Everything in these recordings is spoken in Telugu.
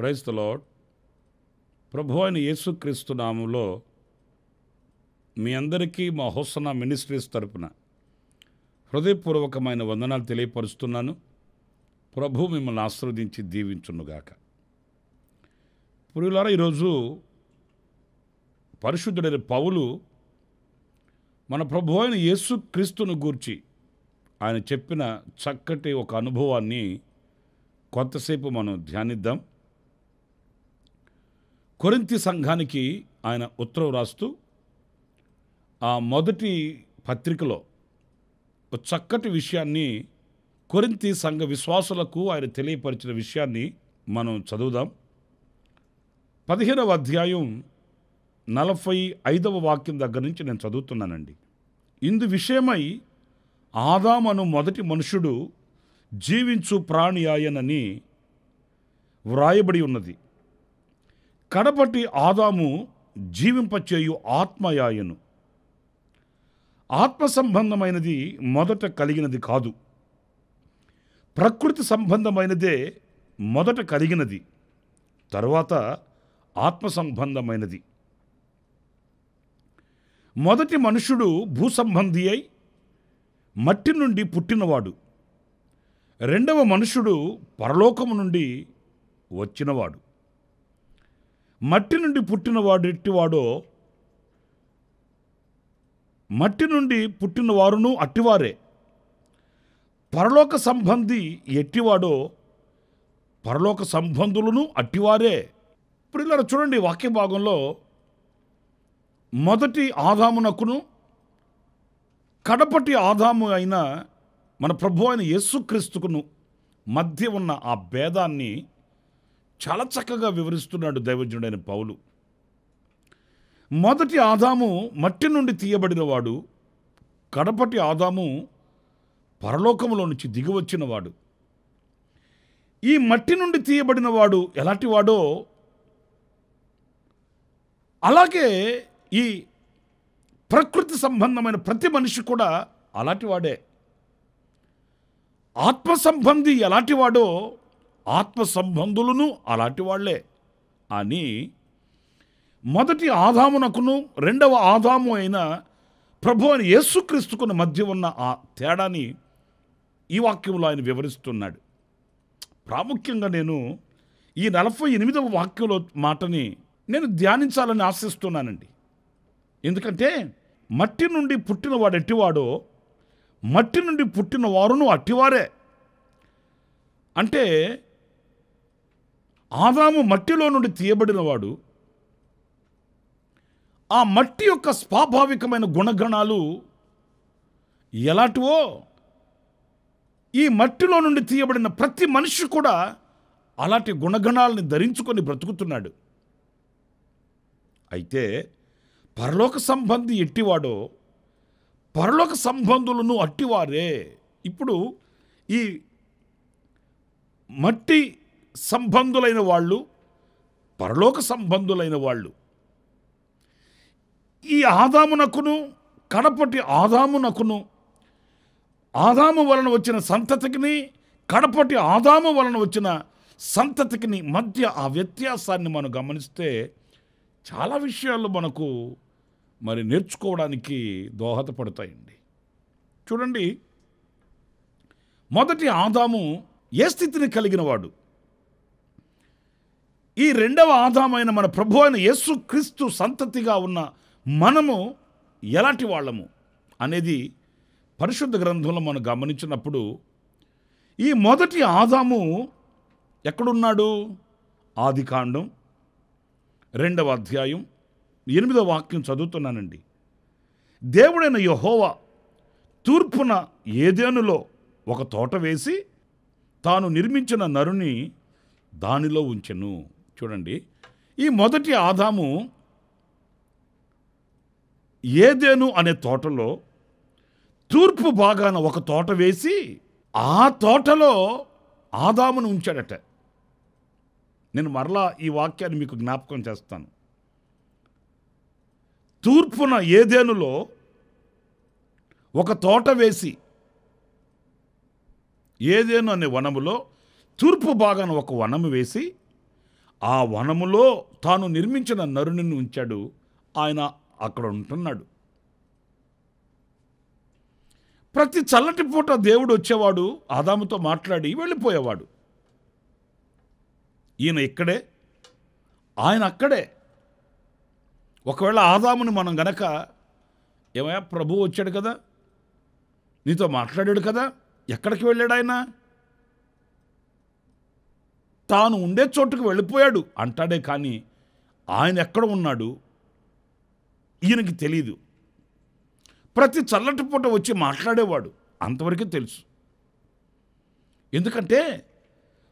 Praise the lord. ప్రభు అయిన యేసుక్రీస్తు నామములో మీ అందరికీ మా హోసన్నా మినిస్ట్రీస్ తరపున హృదయపూర్వకమైన వందనాలు తెలియపరుస్తున్నాను. ప్రభు మిమ్మల్ని ఆశీర్వదించి దీవించునుగాక. ప్రియులారా, ఈరోజు పరిశుద్ధుడైన పౌలు మన ప్రభు అయిన యేసుక్రీస్తును గూర్చి ఆయన చెప్పిన చక్కటి ఒక అనుభవాన్ని కొంతసేపు మనం ధ్యానిద్దాం. కొరింథీ సంఘానికి ఆయన ఉత్తరం రాస్తూ ఆ మొదటి పత్రికలో ఒక చక్కటి విషయాన్ని, కొరింథీ సంఘ విశ్వాసులకు ఆయన తెలియపరిచిన విషయాన్ని మనం చదువుదాం. 15వ అధ్యాయం 45వ వాక్యం దగ్గర నుంచి నేను చదువుతున్నానండి. ఇందు విషయమై ఆదామను మొదటి మనుషుడు జీవించు ప్రాణి ఆయనని వ్రాయబడి ఉన్నది. కడపటి ఆదాము జీవింపచేయు ఆత్మయాయను. ఆత్మ సంబంధమైనది మొదట కలిగినది కాదు, ప్రకృతి సంబంధమైనదే మొదట కలిగినది, తరువాత ఆత్మ సంబంధమైనది. మొదటి మనుషుడు భూసంబంధి అయి మట్టి నుండి పుట్టినవాడు. రెండవ మనుషుడు పరలోకము నుండి వచ్చినవాడు. మట్టి నుండి పుట్టినవాడు ఎట్టివాడో మట్టి నుండి పుట్టిన వారును అట్టివారే. పరలోక సంబంధి ఎట్టివాడో పరలోక సంబంధులను అట్టివారే. ఇప్పుడు ఇలా చూడండి, వాక్య భాగంలో మొదటి ఆదామునకును కడపటి ఆదాము అయిన మన ప్రభు అయిన యేసుక్రీస్తుకును మధ్య ఉన్న ఆ భేదాన్ని చాలా చక్కగా వివరిస్తున్నాడు దైవజనుడైన పౌలు. మొదటి ఆదాము మట్టి నుండి తీయబడినవాడు, కడపటి ఆదాము పరలోకములో నుంచి దిగివచ్చినవాడు. ఈ మట్టి నుండి తీయబడినవాడు ఎలాంటి వాడో అలాగే ఈ ప్రకృతి సంబంధమైన ప్రతి మనిషి కూడా అలాంటి వాడే. ఆత్మ సంబంధి ఎలాంటి వాడో ఆత్మ సంబంధులను అలాంటి వాళ్లే అని మొదటి ఆదామునకును రెండవ ఆదాము అయిన ప్రభు అయిన యేసుక్రీస్తుకును మధ్య ఉన్న ఆ తేడాని ఈ వాక్యంలో ఆయన వివరిస్తున్నాడు. ప్రాముఖ్యంగా నేను ఈ 48వ వాక్యంలో మాటని నేను ధ్యానించాలని ఆశిస్తున్నానండి. ఎందుకంటే మట్టి నుండి పుట్టినవాడు ఎట్టివాడో మట్టి నుండి పుట్టిన వారును అట్టివారే. అంటే ఆదాము మట్టిలో నుండి తీయబడినవాడు. ఆ మట్టి యొక్క స్వాభావికమైన గుణగణాలు ఎలాంటివో ఈ మట్టిలో నుండి తీయబడిన ప్రతి మనిషి కూడా అలాంటి గుణగణాలని ధరించుకొని బ్రతుకుతున్నాడు. అయితే పరలోక సంబంధి ఎట్టివాడో పరలోక సంబంధులను అట్టివారే. ఇప్పుడు ఈ మట్టి సంబంధులైన వాళ్ళు, పరలోక సంబంధులైన వాళ్ళు, ఈ ఆదామునకును కడపటి ఆదామునకును, ఆదాము వలన వచ్చిన సంతతికిని కడపటి ఆదాము వలన వచ్చిన సంతతికిని మధ్య ఆ వ్యత్యాసాన్ని మనం గమనిస్తే చాలా విషయాలు మనకు మరి నేర్చుకోవడానికి దోహదపడతాయండి. చూడండి, మొదటి ఆదాము ఏ స్థితిని కలిగిన వాడు? ఈ రెండవ ఆదామైన మన ప్రభు అయిన యేసుక్రీస్తు సంతతిగా ఉన్న మనము ఎలాంటి వాళ్ళము అనేది పరిశుద్ధ గ్రంథంలో మనం గమనించినప్పుడు ఈ మొదటి ఆదాము ఎక్కడున్నాడు? ఆదికాండం 2వ అధ్యాయం 8వ వాక్యం చదువుతున్నానండి. దేవుడైన యెహోవా తూర్పున ఏదెనులో ఒక తోట వేసి తాను నిర్మించిన నరుని దానిలో ఉంచెను. చూడండి, ఈ మొదటి ఆదాము ఏదెను అనే తోటలో తూర్పు భాగాన ఒక తోట వేసి ఆ తోటలో ఆదామును ఉంచాడట. నేను మరలా ఈ వాక్యాన్ని మీకు జ్ఞాపకం చేస్తాను. తూర్పున ఏదెనులో ఒక తోట వేసి, ఏదెను అనే వనములో తూర్పు భాగాన ఒక వనము వేసి ఆ వనములో తాను నిర్మించిన నరుని ఉంచాడు. ఆయన అక్కడ ఉంటున్నాడు. ప్రతి చల్లటి పూట దేవుడు వచ్చేవాడు, ఆదాముతో మాట్లాడి వెళ్ళిపోయేవాడు. ఈయన ఇక్కడే, ఆయన అక్కడే. ఒకవేళ ఆదాముని మనం గనక, ఏమయ్యా ప్రభువు వచ్చాడు కదా, నీతో మాట్లాడాడు కదా, ఎక్కడికి వెళ్ళాడు ఆయన? తాను ఉండే చోటుకు వెళ్ళిపోయాడు అంటాడే కానీ ఆయన ఎక్కడ ఉన్నాడు ఈయనకి తెలియదు. ప్రతి చల్లటి పూట వచ్చి మాట్లాడేవాడు, అంతవరకే తెలుసు. ఎందుకంటే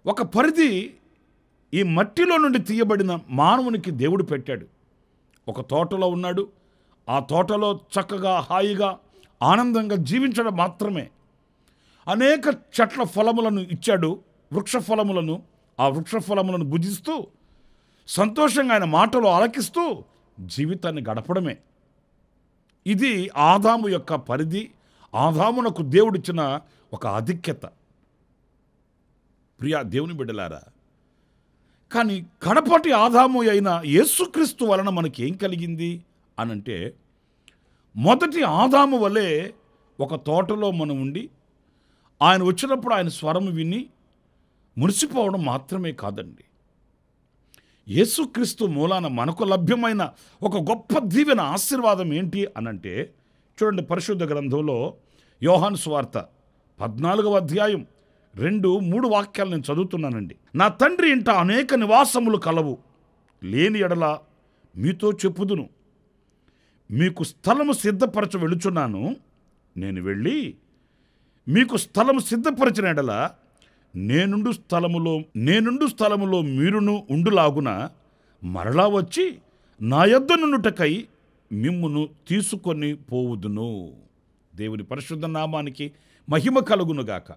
ఒక పరిధి ఈ మట్టిలో నుండి తీయబడిన మానవునికి దేవుడు పెట్టాడు. ఒక తోటలో ఉన్నాడు, ఆ తోటలో చక్కగా హాయిగా ఆనందంగా జీవించడం మాత్రమే. అనేక చెట్ల ఫలములను ఇచ్చాడు, వృక్ష ఫలములను. ఆ వృక్ష ఫలములను భుజిస్తూ సంతోషంగా ఆయన మాటలు ఆలకిస్తూ జీవితాన్ని గడపడమే. ఇది ఆదాము యొక్క పరిధి, ఆదామునకు దేవుడిచ్చిన ఒక ఆధిక్యత. ప్రియా దేవుని బిడ్డలారా, కానీ కడపటి ఆదాము అయిన యేసుక్రీస్తు వలన మనకి ఏం కలిగింది అనంటే, మొదటి ఆదాము వలె ఒక తోటలో మనం ఉండి ఆయన వచ్చినప్పుడు ఆయన స్వరం విని మురిసిపోవడం మాత్రమే కాదండి. యేసుక్రీస్తు మూలాన మనకు లభ్యమైన ఒక గొప్ప దీవెన ఆశీర్వాదం ఏంటి అనంటే, చూడండి పరిశుద్ధ గ్రంథంలో యోహాను సువార్త 14వ అధ్యాయం 2-3 వాక్యాలు నేను చదువుతున్నానండి. నా తండ్రి ఇంట అనేక నివాసములు కలవు, లేని ఎడల మీతో చెప్పుదును. మీకు స్థలము సిద్ధపరచ వెళుచున్నాను. నేను వెళ్ళి మీకు స్థలము సిద్ధపరచిన ఎడల నేనుండు స్థలములో మీరును ఉండులాగున మరలా వచ్చి నా యొద్ద నుండుటకై మిమ్మును తీసుకొని పోవుదును. దేవుని పరిశుద్ధ నామానికి మహిమ కలుగునుగాక.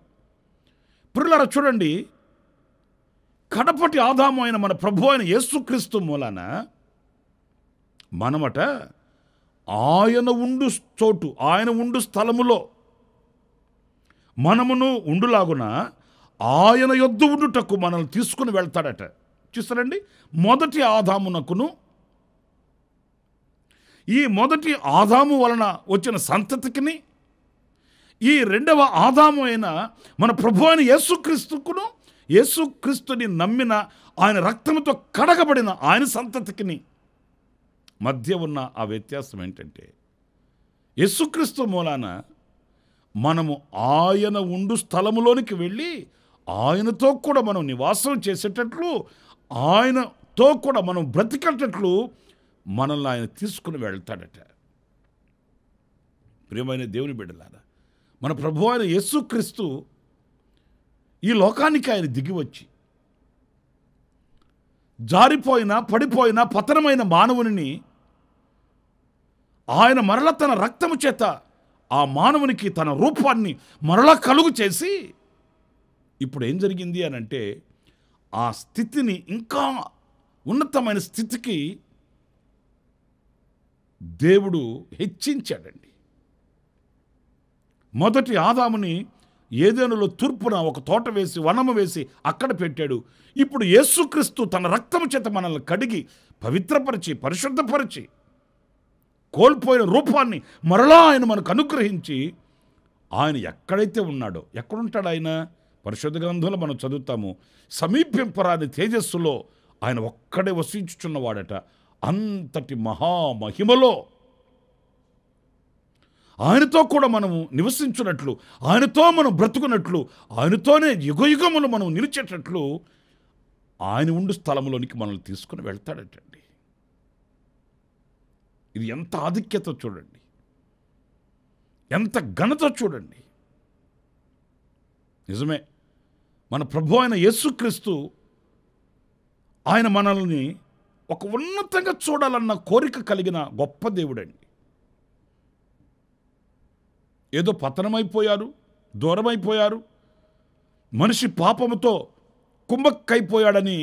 ప్రియులారా చూడండి, కడపటి ఆదాము అయిన మన ప్రభు అయిన యేసుక్రీస్తు మూలాన మనమట ఆయన ఉండు చోటు, ఆయన ఉండు స్థలములో మనమును ఉండులాగున ఆయన యొద్ద ఉండుటకు మనల్ని తీసుకుని వెళ్తాడట. చూస్తారండి, మొదటి ఆదామునకును ఈ మొదటి ఆదాము వలన వచ్చిన సంతతికిని, ఈ రెండవ ఆదాము అయిన మన ప్రభు అయిన యేసుక్రీస్తుకును, యేసుక్రీస్తుని నమ్మిన ఆయన రక్తముతో కడగబడిన ఆయన సంతతికిని మధ్య ఉన్న ఆ వ్యత్యాసం ఏంటంటే, యేసుక్రీస్తు మూలాన మనము ఆయన ఉండు స్థలములోనికి వెళ్ళి ఆయనతో కూడా మనం నివాసం చేసేటట్లు, ఆయనతో కూడా మనం బ్రతికేటట్లు మనల్ని ఆయన తీసుకుని వెళ్తాడట. ప్రియమైన దేవుని బిడ్డలారా, మన ప్రభు అయిన యేసుక్రీస్తు ఈ లోకానికి ఆయన దిగి వచ్చి జారిపోయిన, పడిపోయిన, పతనమైన మానవుని ఆయన మరల తన రక్తము చేత ఆ మానవునికి తన రూపాన్ని మరలా కలుగు చేసి, ఇప్పుడు ఏం జరిగింది అని అంటే, ఆ స్థితిని ఇంకా ఉన్నతమైన స్థితికి దేవుడు హెచ్చించాడండి. మొదటి ఆదాముని ఏదెనులో తూర్పున ఒక తోట వేసి, వనము వేసి అక్కడ పెట్టాడు. ఇప్పుడు యేసుక్రీస్తు తన రక్తము చేత మనల్ని కడిగి పవిత్రపరిచి పరిశుద్ధపరిచి కోల్పోయిన రూపాన్ని మరలా ఆయన మనకు అనుగ్రహించి, ఆయన ఎక్కడైతే ఉన్నాడో, ఎక్కడుంటాడు ఆయన? పరిశుద్ధ గ్రంథంలో మనం చదువుతాము, సమీపింపరాని తేజస్సులో ఆయన ఒక్కడే వసించుచున్నవాడట. అంతటి మహామహిమలో ఆయనతో కూడా మనము నివసించున్నట్లు, ఆయనతో మనం బ్రతుకున్నట్లు, ఆయనతోనే యుగయుగములు మనం నిలిచేటట్లు ఆయన ఉండు స్థలంలోనికి మనల్ని తీసుకుని వెళ్తాడటండి. ఇది ఎంత ఆధిక్యత చూడండి, ఎంత ఘనత చూడండి. నిజమే, మన ప్రభు అయిన యేసుక్రీస్తు ఆయన మనల్ని ఒక ఉన్నతంగా చూడాలన్న కోరిక కలిగిన గొప్ప దేవుడండి. ఏదో పతనమైపోయారు, దూరమైపోయారు, మనిషి పాపముతో కుంభక్కైపోయాడని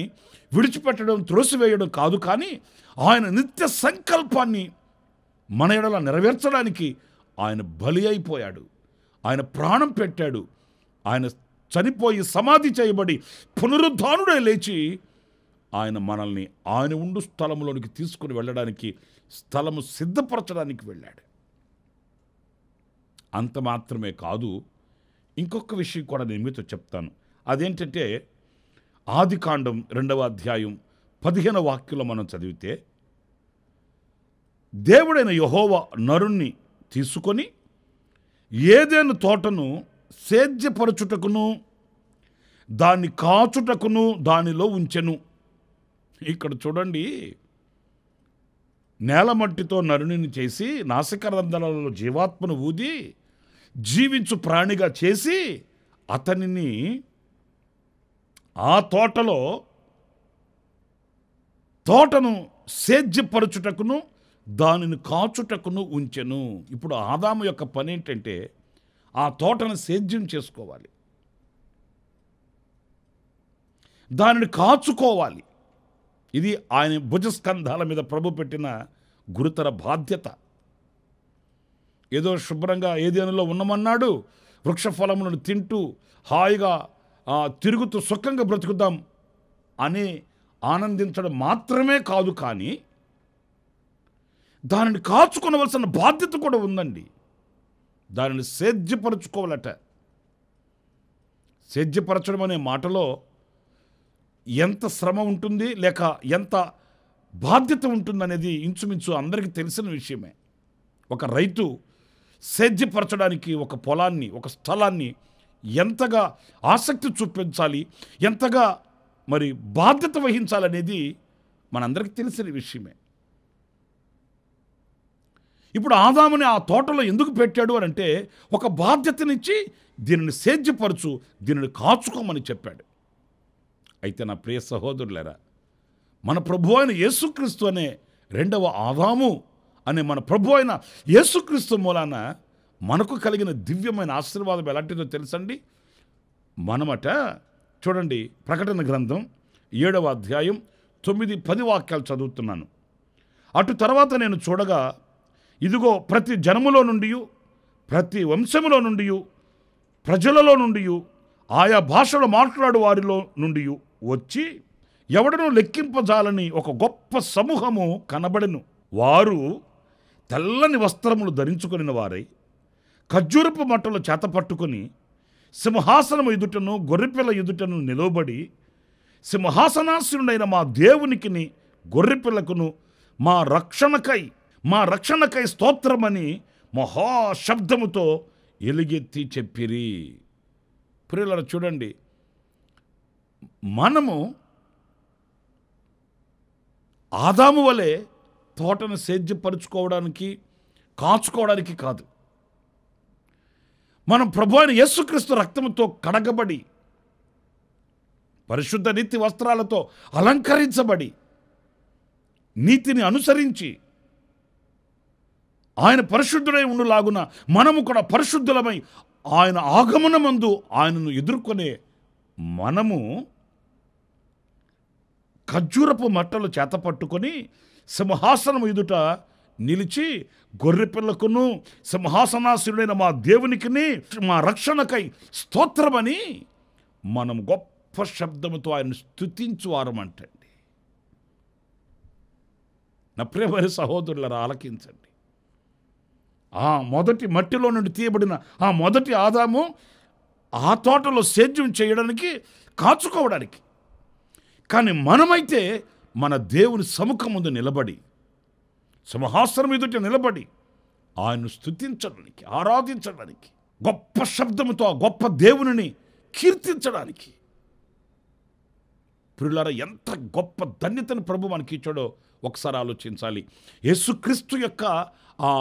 విడిచిపెట్టడం, త్రోసివేయడం కాదు. కానీ ఆయన నిత్య సంకల్పాన్ని మన ఎడల నెరవేర్చడానికి ఆయన బలి అయిపోయాడు, ఆయన ప్రాణం పెట్టాడు. ఆయన చనిపోయి సమాధి చేయబడి పునరుద్ధానుడై లేచి ఆయన మనల్ని ఆయన ఉండు స్థలంలోనికి తీసుకుని వెళ్ళడానికి, స్థలము సిద్ధపరచడానికి వెళ్ళాడు. అంత మాత్రమే కాదు, ఇంకొక విషయం కూడా నేను మీతో చెప్తాను. అదేంటంటే ఆదికాండం 2వ అధ్యాయం 15వ వాక్యంలో మనం చదివితే, దేవుడైన యెహోవా నరుణ్ణి తీసుకొని ఏదెను తోటను సేద్యపరచుటకును దాన్ని కాచుటకును దానిలో ఉంచెను. ఇక్కడ చూడండి, నేలమట్టితో నరునిని చేసి నాసికారంధ్రాలలో జీవాత్మను ఊది జీవించు ప్రాణిగా చేసి అతనిని ఆ తోటను సేద్యపరచుటకును దానిని కాచుటకును ఉంచెను. ఇప్పుడు ఆదాము యొక్క పని ఏంటంటే ఆ తోటను సేద్యం చేసుకోవాలి, దానిని కాచుకోవాలి. ఇది ఆయన భుజస్కంధాల మీద ప్రభు పెట్టిన గురుతర బాధ్యత. ఏదో శుభ్రంగా ఏదేనులో ఉన్నామన్నాడు, వృక్ష ఫలములను తింటూ హాయిగా తిరుగుతూ సుఖంగా బ్రతుకుదాం అని ఆనందించడం మాత్రమే కాదు, కానీ దానిని కాచుకోవలసిన బాధ్యత కూడా ఉందండి. దానిని సేద్యపరచుకోవాలట. సేద్యపరచడం అనే మాటలో ఎంత శ్రమ ఉంటుంది, లేక ఎంత బాధ్యత ఉంటుందనేది ఇంచుమించు అందరికీ తెలిసిన విషయమే. ఒక రైతు సేద్యపరచడానికి ఒక పొలాన్ని, ఒక స్థలాన్ని ఎంతగా ఆసక్తి చూపించాలి, ఎంతగా మరి బాధ్యత వహించాలనేది మనందరికీ తెలిసిన విషయమే. ఇప్పుడు ఆదాముని ఆ తోటలో ఎందుకు పెట్టాడు అని అంటే, ఒక బాధ్యతనిచ్చి దీనిని సేద్యపరచు, దీనిని కాచుకోమని చెప్పాడు. అయితే నా ప్రియ సహోదరులారా, మన ప్రభు అయిన యేసుక్రీస్తు అనే 2వ ఆదాము అనే మన ప్రభు అయిన యేసుక్రీస్తు మూలాన మనకు కలిగిన దివ్యమైన ఆశీర్వాదం ఎలాంటిదో తెలుసండి. మనమట చూడండి, ప్రకటన గ్రంథం 7వ అధ్యాయం 9-10 వాక్యాలు చదువుతున్నాను. అటు తర్వాత నేను చూడగా, ఇదిగో ప్రతి జనములో నుండి, ప్రతి వంశములో నుండి, ప్రజలలో నుండి, ఆయా భాషలు మాట్లాడు వారిలో నుండి వచ్చి ఎవడనూ లెక్కింపజాలని ఒక గొప్ప సమూహము కనబడెను. వారు తెల్లని వస్త్రములు ధరించుకుని వారై ఖర్జూరపు మట్టలు చేతపట్టుకొని సింహాసనము ఎదుటను గొర్రెపిల్ల ఎదుటను నిలవబడి, సింహాసనాసీనుడైన మా దేవునికిని గొర్రెపిల్లకును మా రక్షణకై స్తోత్రమని మహాశబ్దముతో ఎలుగెత్తి చెప్పిరి. ప్రియులారా చూడండి, మనము ఆదాము వలె తోటను సేద్యపరుచుకోవడానికి, కాచుకోవడానికి కాదు. మనం ప్రభు అయిన యేసుక్రీస్తు రక్తముతో కడగబడి, పరిశుద్ధ నీతి వస్త్రాలతో అలంకరించబడి, నీతిని అనుసరించి ఆయన పరిశుద్ధుడై ఉండులాగున మనము కూడా పరిశుద్ధులమై ఆయన ఆగమనమందు ఆయనను ఎదుర్కొనే మనము ఖర్జూరపు మట్టలు చేతపట్టుకొని సింహాసనం ఎదుట నిలిచి గొర్రెపిల్లకును సింహాసనాసీనుడైన మా దేవునికిని మా రక్షణకై స్తోత్రమని మనం గొప్ప శబ్దముతో ఆయన స్తుతించువారమంటండి. నా ప్రియమైన సహోదరులారా, ఆలకించండి. ఆ మొదటి మట్టిలో నుండి తీయబడిన ఆ మొదటి ఆదాము ఆ తోటలో సేద్యం చేయడానికి, కాచుకోవడానికి. కానీ మనమైతే మన దేవుని సముఖం ముందు నిలబడి, సింహాసనం ఎదుట నిలబడి ఆయన్ను స్తుతించడానికి, ఆరాధించడానికి, గొప్ప శబ్దముతో ఆ గొప్ప దేవునిని కీర్తించడానికి. ప్రియులారా, ఎంత గొప్ప ధన్యతను ప్రభు మనకి ఇచ్చాడో ఒకసారి ఆలోచించాలి. యేసుక్రీస్తు యొక్క ఆ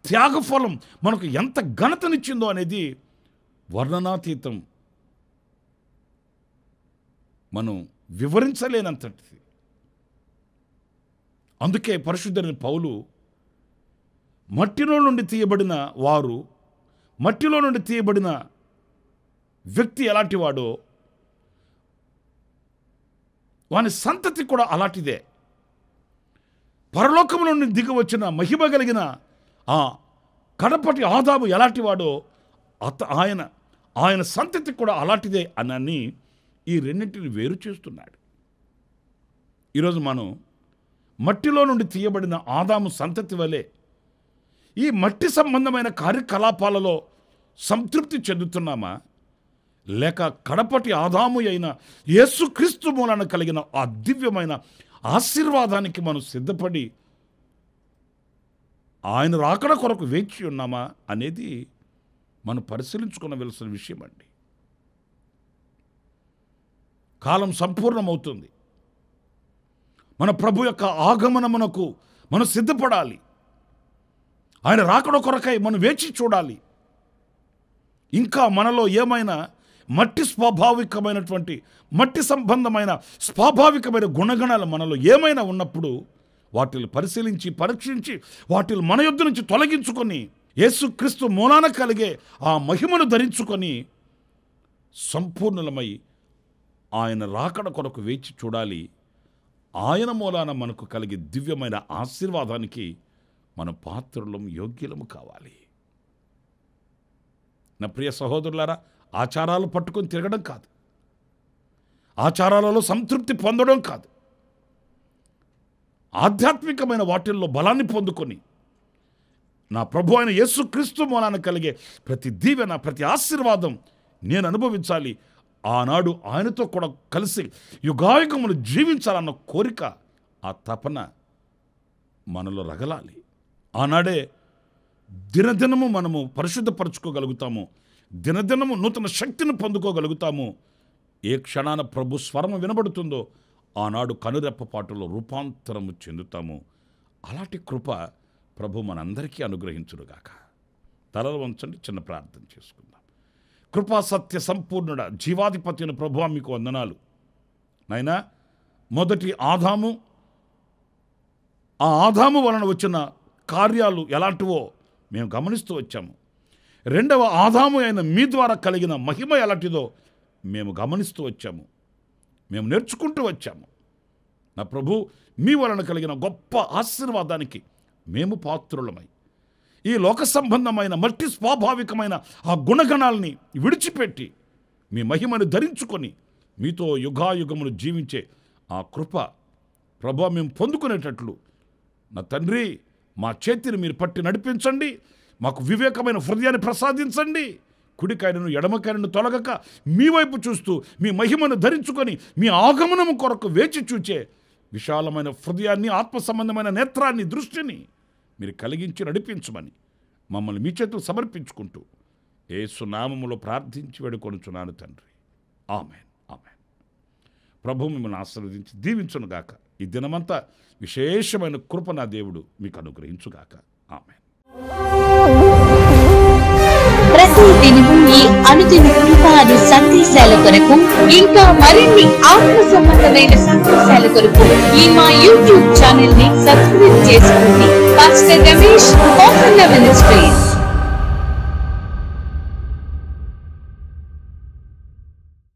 త్యాగఫలం మనకు ఎంత ఘనతనిచ్చిందో అనేది వర్ణనాతీతం, మనం వివరించలేనంతటిది. అందుకే పరిశుద్ధుడైన పౌలు మట్టిలో నుండి తీయబడిన వారు, మట్టిలో నుండి తీయబడిన వ్యక్తి ఎలాంటి వాడో వాని సంతతి కూడా అలాంటిదే. పరలోకము నుండి దిగి వచ్చిన మహిమ కలిగిన ఆ కడపటి ఆదాము ఎలాంటి వాడో ఆయన సంతతి కూడా అలాంటిదే అని ఈ రెండింటిని వేరు చేస్తున్నాడు. ఈరోజు మనం మట్టిలో నుండి తీయబడిన ఆదాము సంతతి వలె ఈ మట్టి సంబంధమైన కార్యకలాపాలలో సంతృప్తి చెందుతున్నామా, లేక కడపటి ఆదాము అయిన యేసుక్రీస్తు మూలన కలిగిన ఆ దివ్యమైన ఆశీర్వాదానికి మనం సిద్ధపడి ఆయన రాకడ కొరకు వేచి ఉన్నామా అనేది మనం పరిశీలించుకోవలసిన విషయం అండి. కాలం సంపూర్ణమవుతుంది. మన ప్రభు యొక్క ఆగమనమునకు మనం సిద్ధపడాలి. ఆయన రాకడ కొరకై మనం వేచి చూడాలి. ఇంకా మనలో ఏమైనా మట్టి స్వాభావికమైనటువంటి మట్టి సంబంధమైన స్వాభావికమైన గుణగణాలు మనలో ఏమైనా ఉన్నప్పుడు వాటిని పరిశీలించి పరీక్షించి వాటిని మన యొద్ద నుంచి తొలగించుకొని యేసుక్రీస్తు మూలాన కలిగే ఆ మహిమను ధరించుకొని సంపూర్ణులమై ఆయన రాకడ కొరకు వేచి చూడాలి. ఆయన మూలాన మనకు కలిగే దివ్యమైన ఆశీర్వాదానికి మన పాత్రులం యోగ్యులము కావాలి. నా ప్రియ సహోదరులారా, ఆచారాలు పట్టుకొని తిరగడం కాదు, ఆచారాలలో సంతృప్తి పొందడం కాదు, ఆధ్యాత్మికమైన వాటిల్లో బలాన్ని పొందుకొని నా ప్రభు అయిన యేసుక్రీస్తు మూలాన కలిగే ప్రతి దీవెన ప్రతి ఆశీర్వాదం నేను అనుభవించాలి. ఆనాడు ఆయనతో కూడా కలిసి యుగాయుగములు జీవించాలన్న కోరిక, ఆ తపన మనలో రగలాలి. ఆనాడే దినదినము మనము పరిశుద్ధపరచుకోగలుగుతాము, దినదినము నూతన శక్తిని పొందుకోగలుగుతాము. ఏ క్షణాన ప్రభు స్వరము వినబడుతుందో ఆనాడు కనురెప్పపాటులో రూపాంతరము చెందుతాము. అలాంటి కృప ప్రభు మనందరికీ అనుగ్రహించునుగాక. తలలు వంచండి, చిన్న ప్రార్థన చేసుకుందాం. కృపా సత్య సంపూర్ణుడ జీవాధిపతి అయిన ప్రభువా, మీకు వందనాలు నాయనా. మొదటి ఆదాము, ఆ ఆదాము వలన వచ్చిన కార్యాలు ఎలాంటివో మేము గమనిస్తూ వచ్చాము. రెండవ ఆదాము అయిన మీ ద్వారా కలిగిన మహిమ ఎలాంటిదో మేము గమనిస్తూ వచ్చాము, మేము నేర్చుకుంటూ వచ్చాము. నా ప్రభు, మీ వలన కలిగిన గొప్ప ఆశీర్వాదానికి మేము పాత్రులమై ఈ లోక సంబంధమైన మట్టి స్వాభావికమైన ఆ గుణగణాలని విడిచిపెట్టి మీ మహిమను ధరించుకొని మీతో యుగాయుగములు జీవించే ఆ కృప ప్రభు మేము పొందుకునేటట్లు నా తండ్రి మా చేతిని మీరు పట్టి నడిపించండి. మాకు వివేకమైన హృదయాన్ని ప్రసాదించండి. కుడికాయను ఎడమకాయను తొలగక మీ వైపు చూస్తూ మీ మహిమను ధరించుకొని మీ ఆగమనము కొరకు వేచి చూచే విశాలమైన హృదయాన్ని, ఆత్మ సంబంధమైన నేత్రాన్ని, దృష్టిని మీరు కలిగించి నడిపించమని మమ్మల్ని మీ చేతులు సమర్పించుకుంటూ యేసు నామములో ప్రార్థించి వేడుకొనుచున్నాను తండ్రి. Amen, amen. ప్రభు మిమ్మల్ని ఆశీర్వదించి దీవించునుగాక. ఈ దినమంతా విశేషమైన కృప నా దేవుడు మీకు అనుగ్రహించుగాక. ఆమెన్. ప్రతి దినము ఈ అనుదిన కృపాను సందేశాల కొరకు ఇంకా మరిన్ని ఆత్మ సంబంధమైన సందేశాల కొరకు ఈ మా యూట్యూబ్ ఛానల్ ని సబ్స్క్రైబ్ చేసుకోండి. Pastor Ramesh ministries.